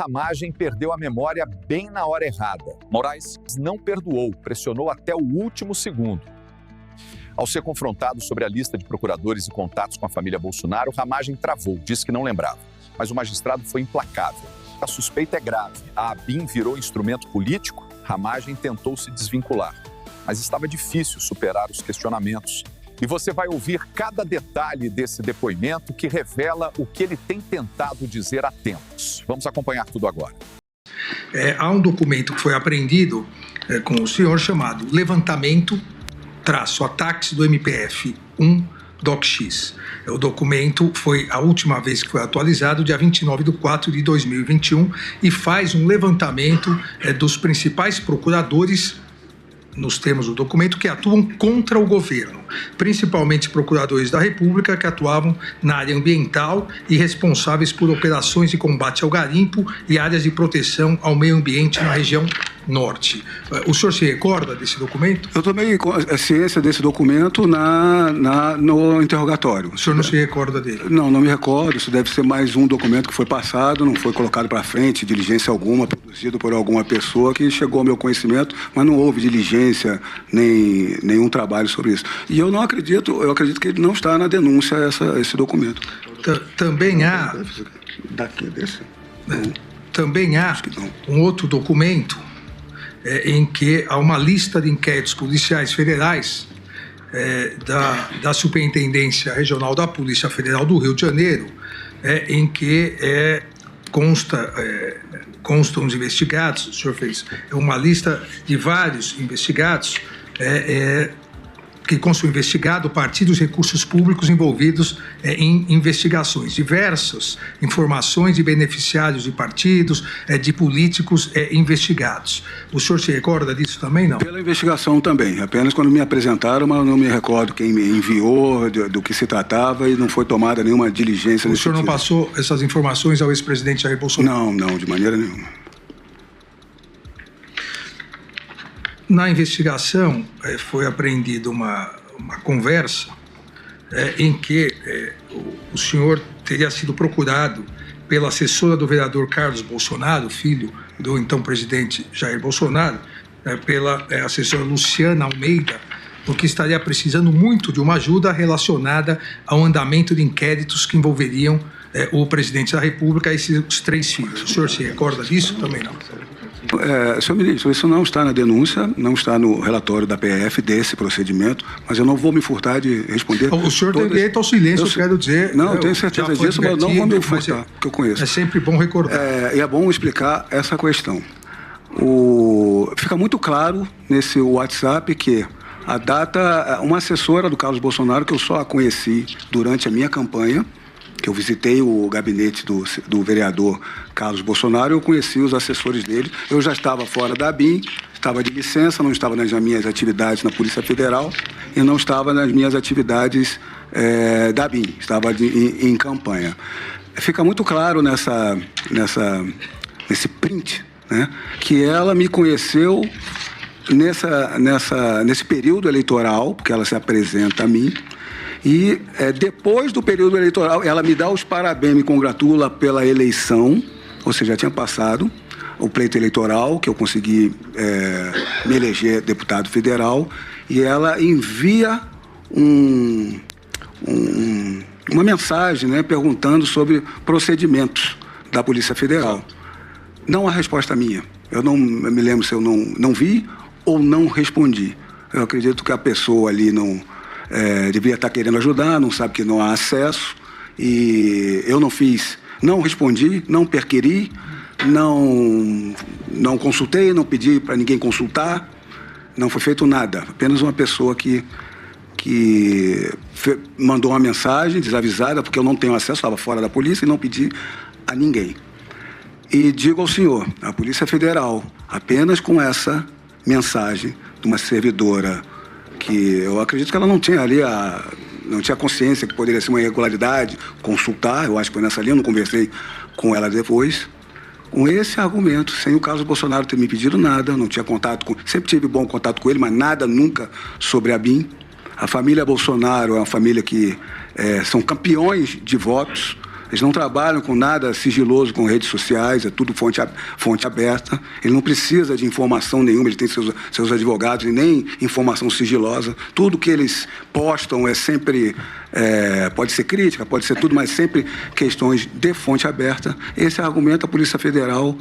Ramagem perdeu a memória bem na hora errada. Moraes não perdoou, pressionou até o último segundo. Ao ser confrontado sobre a lista de procuradores e contatos com a família Bolsonaro, Ramagem travou, disse que não lembrava. Mas o magistrado foi implacável. A suspeita é grave. A ABIN virou instrumento político, Ramagem tentou se desvincular. Mas estava difícil superar os questionamentos. E você vai ouvir cada detalhe desse depoimento que revela o que ele tem tentado dizer há tempos. Vamos acompanhar tudo agora. Há um documento que foi apreendido com o senhor chamado Levantamento-Ataques do MPF 1 DocX. O documento foi a última vez que foi atualizado, dia 29/4/2021, e faz um levantamento dos principais procuradores, nos termos do documento, que atuam contra o governo, principalmente procuradores da República que atuavam na área ambiental e responsáveis por operações de combate ao garimpo e áreas de proteção ao meio ambiente na região norte. O senhor se recorda desse documento? Eu tomei ciência desse documento no interrogatório. O senhor não se recorda dele? Não me recordo. Isso deve ser mais um documento que foi passado, não foi colocado para frente, diligência alguma, produzido por alguma pessoa que chegou ao meu conhecimento, mas não houve diligência nem nenhum trabalho sobre isso. E eu acredito que ele não está na denúncia, esse documento. Também há... Também há um outro documento em que há uma lista de inquéritos policiais federais da Superintendência Regional da Polícia Federal do Rio de Janeiro, em que constam os investigados. O senhor fez uma lista de vários investigados que constam investigado a partir dos recursos públicos envolvidos em investigações. Diversas informações de beneficiários de partidos, de políticos investigados. O senhor se recorda disso também, não? Pela investigação também. Apenas quando me apresentaram, mas não me recordo quem me enviou, do que se tratava, e não foi tomada nenhuma diligência. O senhor não passou essas informações ao ex-presidente Jair Bolsonaro? Não, de maneira nenhuma. Na investigação, foi apreendida uma conversa em que o senhor teria sido procurado pela assessora do vereador Carlos Bolsonaro, filho do então presidente Jair Bolsonaro, pela assessora Luciana Almeida, porque estaria precisando muito de uma ajuda relacionada ao andamento de inquéritos que envolveriam o presidente da República e seus 3 filhos. O senhor se recorda disso? Também não. Senhor ministro, isso não está na denúncia, não está no relatório da PF desse procedimento, mas eu não vou me furtar de responder. O senhor tem direito ao silêncio, eu quero dizer. Não, eu tenho certeza disso, mas não vou me furtar, porque eu conheço. É sempre bom recordar. E é bom explicar essa questão. Fica muito claro nesse WhatsApp que a data, uma assessora do Carlos Bolsonaro, que eu só a conheci durante a minha campanha, que eu visitei o gabinete do vereador Carlos Bolsonaro, eu conheci os assessores dele, eu já estava fora da ABIN, estava de licença, não estava nas minhas atividades na Polícia Federal e não estava nas minhas atividades da ABIN, estava em campanha. Fica muito claro nesse print, né, que ela me conheceu nesse período eleitoral, porque ela se apresenta a mim, e depois do período eleitoral, ela me dá os parabéns, me congratula pela eleição, ou seja, já tinha passado o pleito eleitoral, que eu consegui me eleger deputado federal, e ela envia uma mensagem, né, perguntando sobre procedimentos da Polícia Federal. Não há resposta minha. Eu não me lembro se eu não vi ou não respondi. Eu acredito que a pessoa ali devia estar querendo ajudar, não sabe que não há acesso, e eu não respondi, não perquiri, não consultei, não pedi para ninguém consultar, não foi feito nada, apenas uma pessoa que mandou uma mensagem desavisada, porque eu não tenho acesso, estava fora da polícia, e não pedi a ninguém. E digo ao senhor, a Polícia Federal, apenas com essa mensagem de uma servidora, que eu acredito que ela não tinha ali não tinha consciência que poderia ser uma irregularidade, consultar, eu acho que foi nessa linha, eu não conversei com ela depois, com esse argumento, sem o Carlos Bolsonaro ter me pedido nada, não tinha contato sempre tive bom contato com ele, mas nada nunca sobre a BIM. A família Bolsonaro é uma família que são campeões de votos Eles não trabalham com nada sigiloso com redes sociais, é tudo fonte aberta. Ele não precisa de informação nenhuma, ele tem seus advogados e nem informação sigilosa. Tudo que eles postam é sempre, pode ser crítica, pode ser tudo, mas sempre questões de fonte aberta. Esse argumento, a Polícia Federal,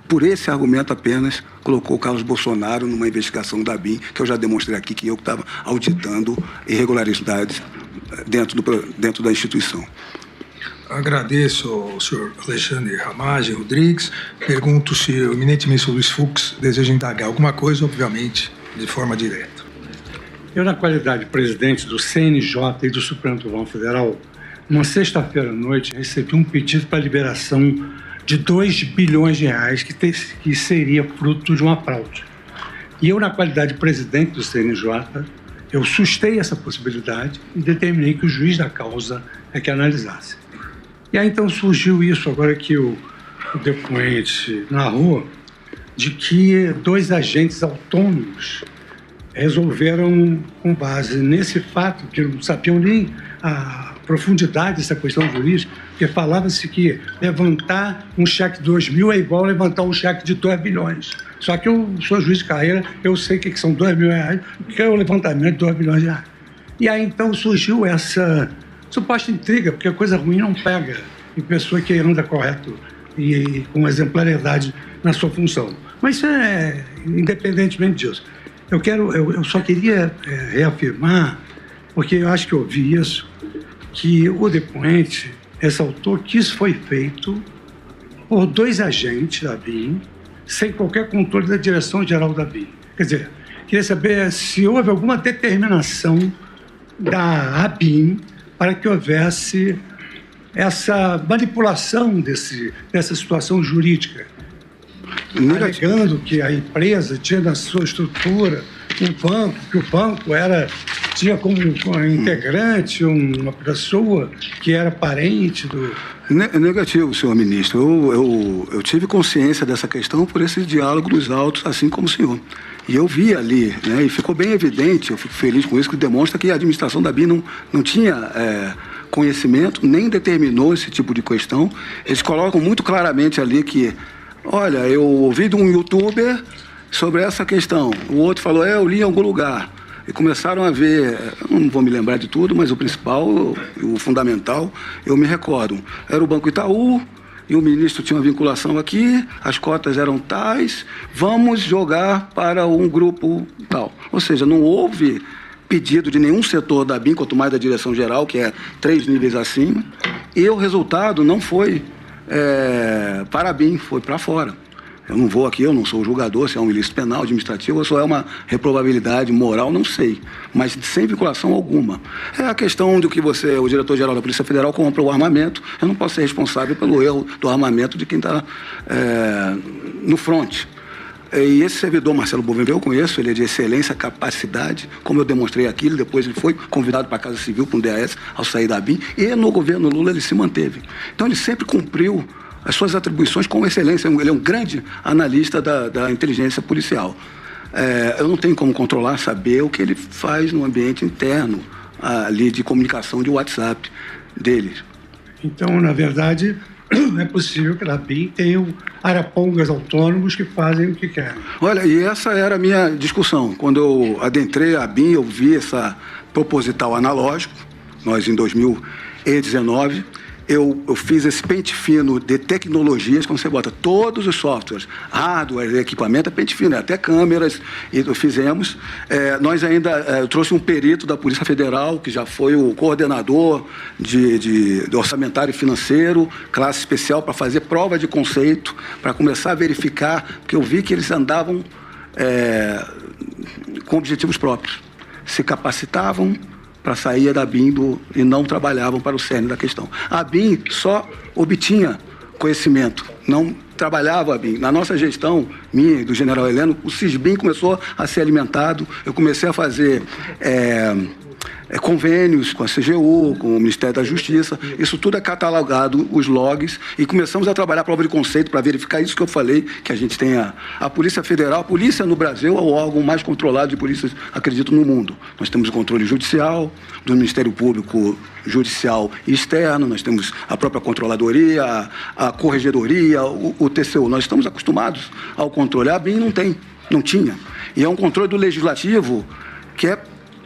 por esse argumento apenas, colocou o Carlos Bolsonaro numa investigação da BIM, que eu já demonstrei aqui que eu estava auditando irregularidades dentro da instituição. Agradeço ao senhor Alexandre Ramagem Rodrigues. Pergunto se o eminente ministro Luiz Fux deseja indagar alguma coisa, obviamente, de forma direta. Eu, na qualidade de presidente do CNJ e do Supremo Tribunal Federal, numa sexta-feira à noite, recebi um pedido para liberação de 2 bilhões de reais que seria fruto de uma fraude. E eu, na qualidade de presidente do CNJ, eu sustei essa possibilidade e determinei que o juiz da causa é que analisasse. E aí, então, surgiu isso, agora que o depoente narrou, de que 2 agentes autônomos resolveram, com base nesse fato, que não sabiam nem a profundidade dessa questão jurídica, porque falava-se que levantar um cheque de 2 mil é igual a levantar um cheque de 2 bilhões. Só que eu sou juiz de carreira, eu sei o que são 2 mil reais, que é o levantamento de 2 bilhões de reais. E aí, então, surgiu essa suposta intriga, porque a coisa ruim não pega em pessoa que anda correto e com exemplaridade na sua função. Mas isso é independentemente disso. Eu só queria reafirmar, porque eu acho que eu ouvi isso, que o depoente ressaltou que isso foi feito por 2 agentes da BIM, sem qualquer controle da direção-geral da BIM. Quer dizer, queria saber se houve alguma determinação da ABIM para que houvesse essa manipulação dessa situação jurídica, alegando que a empresa tinha na sua estrutura um banco, que o banco tinha como integrante uma pessoa que era parente do... Negativo, senhor ministro. Eu tive consciência dessa questão por esse diálogo dos autos, assim como o senhor. E eu vi ali, né, e ficou bem evidente, eu fico feliz com isso, que demonstra que a administração da BIM não tinha conhecimento, nem determinou esse tipo de questão. Eles colocam muito claramente ali que, olha, eu ouvi de um youtuber sobre essa questão, o outro falou, eu li em algum lugar. E começaram a ver, não vou me lembrar de tudo, mas o principal, o fundamental, eu me recordo. Era o Banco Itaú, e o ministro tinha uma vinculação aqui, as cotas eram tais, vamos jogar para um grupo tal. Ou seja, não houve pedido de nenhum setor da BIM, quanto mais da direção-geral, que é 3 níveis acima, e o resultado não foi para a BIM, foi para fora. Eu não vou aqui, eu não sou julgador, se é um ilícito penal, administrativo, ou se é uma reprovabilidade moral, não sei. Mas sem vinculação alguma. É a questão do que o diretor-geral da Polícia Federal compra o armamento, eu não posso ser responsável pelo erro do armamento de quem está no front. E esse servidor, Marcelo Bovenvel, eu conheço, ele é de excelência, capacidade, como eu demonstrei aqui, depois ele foi convidado para a Casa Civil com o DAS ao sair da BIM, e no governo Lula ele se manteve. Então ele sempre cumpriu as suas atribuições com excelência. Ele é um grande analista da inteligência policial. Eu não tenho como controlar, saber o que ele faz no ambiente interno ali de comunicação de WhatsApp dele. Então, na verdade, é possível que a BIM tenha arapongas autônomos que fazem o que querem. Olha, e essa era a minha discussão. Quando eu adentrei a BIM, eu vi essa proposital analógico, nós em 2019, eu fiz esse pente fino de tecnologias, quando você bota todos os softwares, hardware, equipamento, é pente fino, até câmeras, e fizemos. Eu trouxe um perito da Polícia Federal, que já foi o coordenador de orçamentário financeiro, classe especial, para fazer prova de conceito, para começar a verificar, porque eu vi que eles andavam com objetivos próprios, se capacitavam para sair da BIM e não trabalhavam para o cerne da questão. A BIM só obtinha conhecimento, não trabalhava a BIM. Na nossa gestão, minha e do general Heleno, o CISBIM começou a ser alimentado, eu comecei a fazer convênios com a CGU, com o Ministério da Justiça. Isso tudo é catalogado, os logs, e começamos a trabalhar a prova de conceito para verificar isso que eu falei, que a gente tem a Polícia Federal. A polícia no Brasil é o órgão mais controlado de polícias, acredito, no mundo. Nós temos o controle judicial, do Ministério Público Judicial e Externo, nós temos a própria Controladoria, a Corregedoria, o TCU. Nós estamos acostumados ao controle. A ABIN não tinha. E é um controle do Legislativo que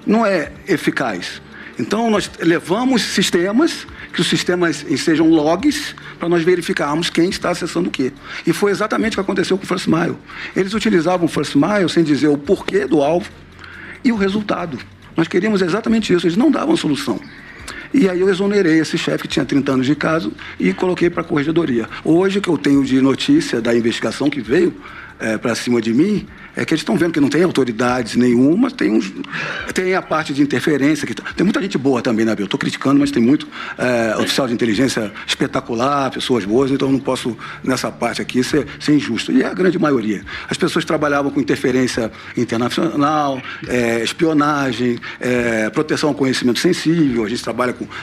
não é eficaz. Então, nós levamos sistemas, que os sistemas sejam logs, para nós verificarmos quem está acessando o quê. E foi exatamente o que aconteceu com o First Mile. Eles utilizavam o First Mile sem dizer o porquê do alvo e o resultado. Nós queríamos exatamente isso, eles não davam solução. E aí eu exonerei esse chefe que tinha 30 anos de caso e coloquei para a Corregedoria. Hoje, o que eu tenho de notícia da investigação que veio para cima de mim, é que eles estão vendo que não tem autoridades nenhuma, tem a parte de interferência, tem muita gente boa também, né, Bel? Estou criticando, mas tem muito oficial de inteligência espetacular, pessoas boas, então não posso, nessa parte aqui, ser injusto. E é a grande maioria. As pessoas trabalhavam com interferência internacional, espionagem, proteção ao conhecimento sensível,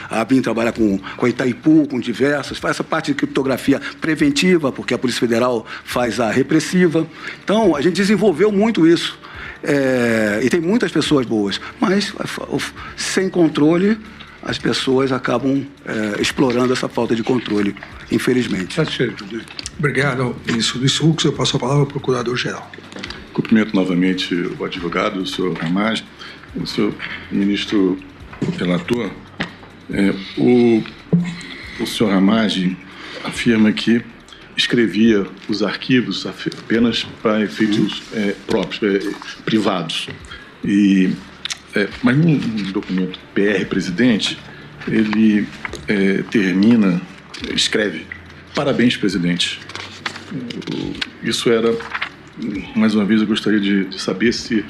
a ABIN trabalha com a Itaipu, com diversas, faz essa parte de criptografia preventiva, porque a Polícia Federal faz a repressiva. Então, a gente desenvolveu muito isso. E tem muitas pessoas boas, mas sem controle, as pessoas acabam explorando essa falta de controle, infelizmente. Obrigado, ministro Luiz Fux. Eu passo a palavra ao procurador-geral. Cumprimento novamente o advogado, o senhor Ramage, o senhor ministro relator. O senhor Ramage afirma que escrevia os arquivos apenas para efeitos próprios, privados. Mas num documento PR presidente, ele escreve: parabéns, presidente. Isso era, mais uma vez, eu gostaria de saber se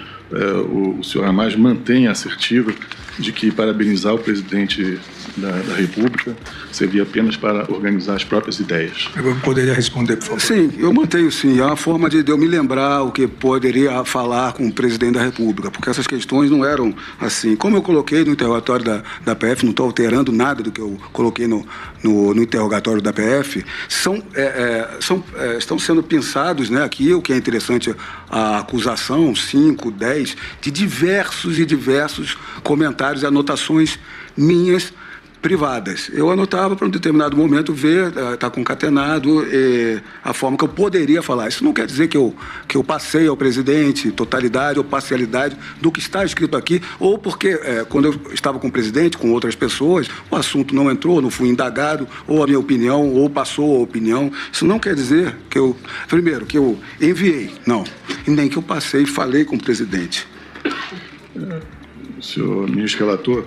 o senhor Ramage mantém a assertiva de que parabenizar o presidente da República servia apenas para organizar as próprias ideias. Eu poderia responder, por favor? Sim, eu mantenho sim. É uma forma de eu me lembrar o que poderia falar com o presidente da República, porque essas questões não eram assim. Como eu coloquei no interrogatório da PF, não estou alterando nada do que eu coloquei no interrogatório da PF, estão sendo pensados, né, aqui, o que é interessante, a acusação, 5, 10, de diversos comentários e anotações minhas privadas. Eu anotava para um determinado momento ver, está concatenado, a forma que eu poderia falar. Isso não quer dizer que eu passei ao presidente totalidade ou parcialidade do que está escrito aqui, ou porque quando eu estava com o presidente, com outras pessoas, o assunto não entrou, não fui indagado, ou a minha opinião, ou passou a opinião. Isso não quer dizer que primeiro, que eu enviei, não, e nem que eu passei e falei com o presidente. Senhor ministro relator,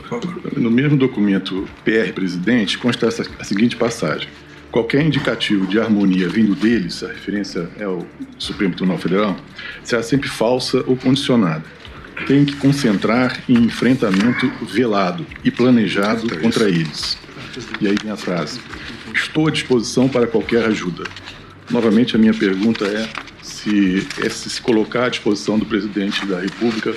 no mesmo documento PR presidente consta a seguinte passagem: qualquer indicativo de harmonia vindo deles, a referência é ao Supremo Tribunal Federal, será sempre falsa ou condicionada. Tem que concentrar em enfrentamento velado e planejado contra eles. E aí vem a frase: estou à disposição para qualquer ajuda. Novamente, a minha pergunta é se colocar à disposição do presidente da República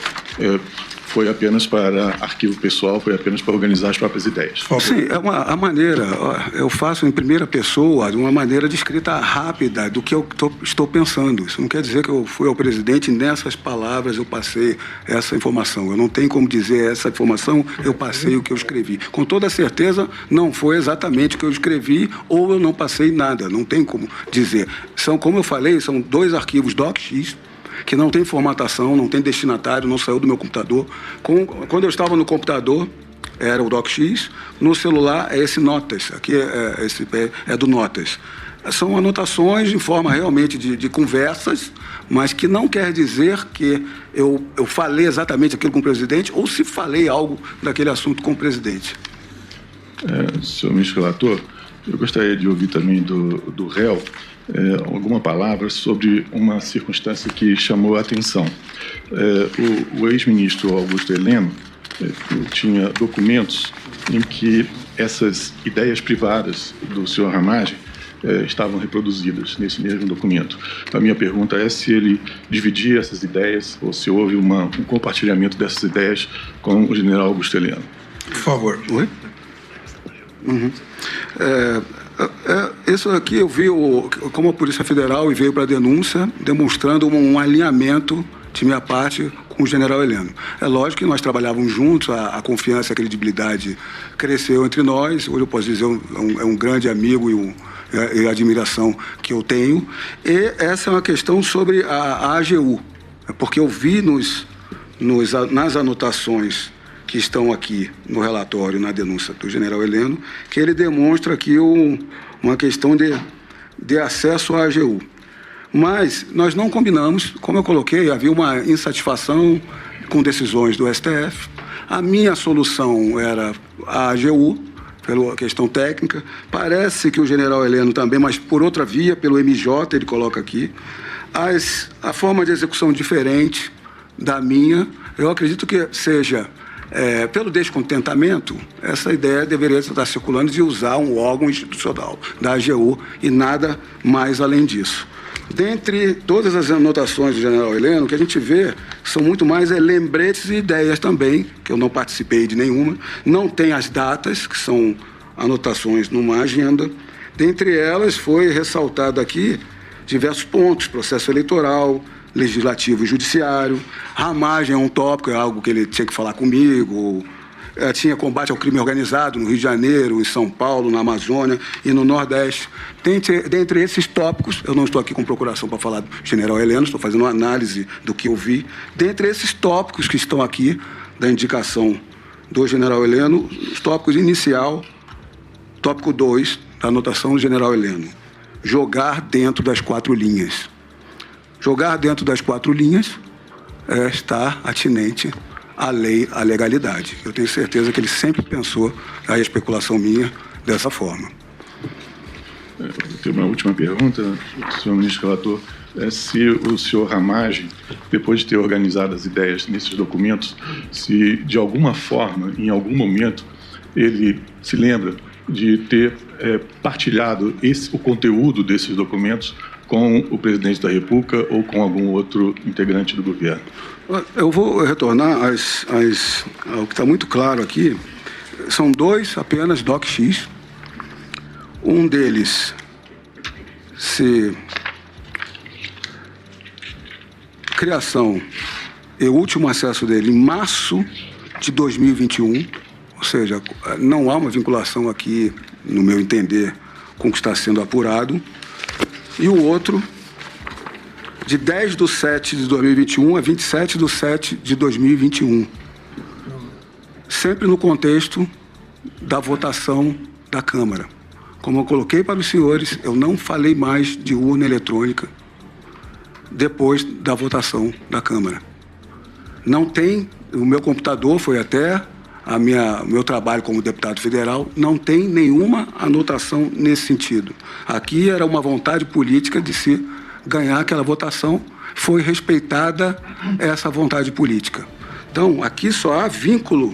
foi apenas para arquivo pessoal, foi apenas para organizar as próprias ideias. Sim, a maneira, eu faço em primeira pessoa, de uma maneira de escrita rápida do que eu estou pensando. Isso não quer dizer que eu fui ao presidente e nessas palavras eu passei essa informação. Eu não tenho como dizer essa informação, eu passei o que eu escrevi. Com toda certeza, não foi exatamente o que eu escrevi ou eu não passei nada, não tem como dizer. Como eu falei, são 2 arquivos DocX, que não tem formatação, não tem destinatário, não saiu do meu computador. Quando eu estava no computador, era o DocX, no celular é esse Notas, aqui é do Notas. São anotações em forma realmente de conversas, mas que não quer dizer que eu falei exatamente aquilo com o presidente ou se falei algo daquele assunto com o presidente. Senhor ministro relator, eu gostaria de ouvir também do réu alguma palavra sobre uma circunstância que chamou a atenção. O ex-ministro Augusto Heleno tinha documentos em que essas ideias privadas do senhor Ramage estavam reproduzidas nesse mesmo documento. A minha pergunta é se ele dividia essas ideias ou se houve um compartilhamento dessas ideias com o general Augusto Heleno. Por favor. Oi? Uhum. Isso aqui eu vi como a Polícia Federal e veio para a denúncia, demonstrando um alinhamento de minha parte com o general Heleno. É lógico que nós trabalhávamos juntos, a confiança e a credibilidade cresceu entre nós. Hoje eu posso dizer é um grande amigo e a admiração que eu tenho. E essa é uma questão sobre a AGU, porque eu vi nas anotações que estão aqui no relatório, na denúncia do general Heleno, que ele demonstra aqui uma questão de acesso à AGU. Mas nós não combinamos, como eu coloquei, havia uma insatisfação com decisões do STF. A minha solução era a AGU, pela questão técnica. Parece que o general Heleno também, mas por outra via, pelo MJ, ele coloca aqui. A forma de execução diferente da minha, eu acredito que seja... pelo descontentamento, essa ideia deveria estar circulando de usar um órgão institucional da AGU e nada mais além disso. Dentre todas as anotações do general Heleno, o que a gente vê são muito mais lembretes e ideias também, que eu não participei de nenhuma. Não tem as datas, que são anotações numa agenda. Dentre elas foi ressaltado aqui diversos pontos: processo eleitoral, legislativo e judiciário. Ramagem é um tópico, é algo que ele tinha que falar comigo. Tinha combate ao crime organizado no Rio de Janeiro, em São Paulo, na Amazônia e no Nordeste. Dentre esses tópicos, eu não estou aqui com procuração para falar do general Heleno, estou fazendo uma análise do que eu vi. Dentre esses tópicos que estão aqui, da indicação do general Heleno, os tópicos inicial, tópico 2, da anotação do general Heleno: jogar dentro das 4 linhas. Jogar dentro das 4 linhas está atinente à lei, à legalidade. Eu tenho certeza que ele sempre pensou a especulação minha dessa forma. Eu tenho uma última pergunta, senhor ministro relator. Se o senhor Ramagem, depois de ter organizado as ideias nesses documentos, se de alguma forma, em algum momento, ele se lembra de ter partilhado o conteúdo desses documentos com o presidente da República ou com algum outro integrante do governo? Eu vou retornar ao que está muito claro aqui. São 2 apenas DocX. Um deles criação e último acesso dele em março de 2021, ou seja, não há uma vinculação aqui, no meu entender, com o que está sendo apurado. E o outro, de 10/7 de 2021 a 27/7 de 2021. Sempre no contexto da votação da Câmara. Como eu coloquei para os senhores, eu não falei mais de urna eletrônica depois da votação da Câmara. Não tem, o meu computador foi até meu trabalho como deputado federal, não tem nenhuma anotação nesse sentido. Aqui era uma vontade política de se ganhar aquela votação, foi respeitada essa vontade política. Então, aqui só há vínculo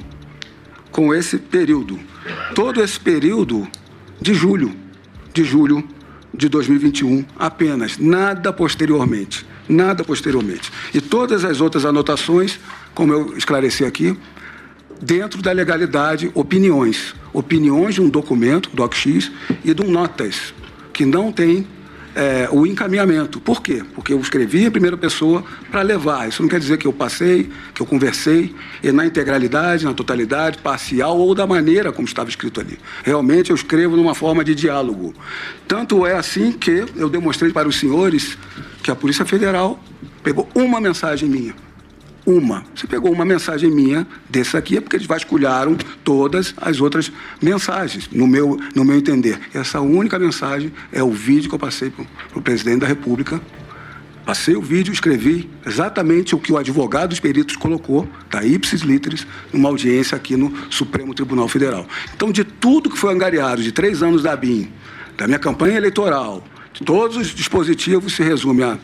com esse período. Todo esse período de julho de 2021 apenas, nada posteriormente. E todas as outras anotações, como eu esclareci aqui, dentro da legalidade, opiniões de um documento, DocX, e de um notas, que não tem o encaminhamento. Por quê? Porque eu escrevi em primeira pessoa para levar. Isso não quer dizer que eu passei, que eu conversei, e na integralidade, na totalidade, parcial ou da maneira como estava escrito ali. Realmente eu escrevo numa forma de diálogo. Tanto é assim que eu demonstrei para os senhores que a Polícia Federal pegou uma mensagem minha. Você pegou uma mensagem minha desse aqui, é porque eles vasculharam todas as outras mensagens, no meu entender. Essa única mensagem é o vídeo que eu passei para o presidente da República. Passei o vídeo, escrevi exatamente o que o advogado dos peritos colocou, da ipsis literis, numa audiência aqui no Supremo Tribunal Federal. Então, de tudo que foi angariado, de 3 anos da BIM, da minha campanha eleitoral, de todos os dispositivos, se resume a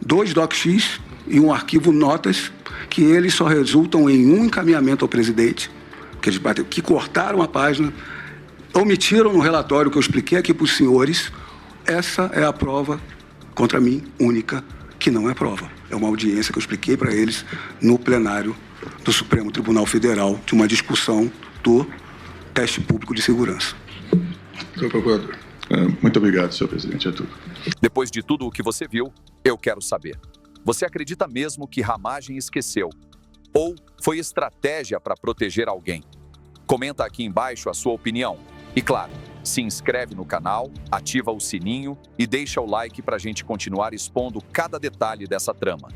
2 DocX e um arquivo notas, que eles só resultam em um encaminhamento ao presidente, que cortaram a página, omitiram no relatório que eu expliquei aqui para os senhores, essa é a prova contra mim, única, que não é prova. É uma audiência que eu expliquei para eles no plenário do Supremo Tribunal Federal de uma discussão do teste público de segurança. Senhor procurador. Muito obrigado, senhor presidente, é tudo. Depois de tudo o que você viu, eu quero saber. Você acredita mesmo que Ramagem esqueceu? Ou foi estratégia para proteger alguém? Comenta aqui embaixo a sua opinião. E claro, se inscreve no canal, ativa o sininho e deixa o like para a gente continuar expondo cada detalhe dessa trama.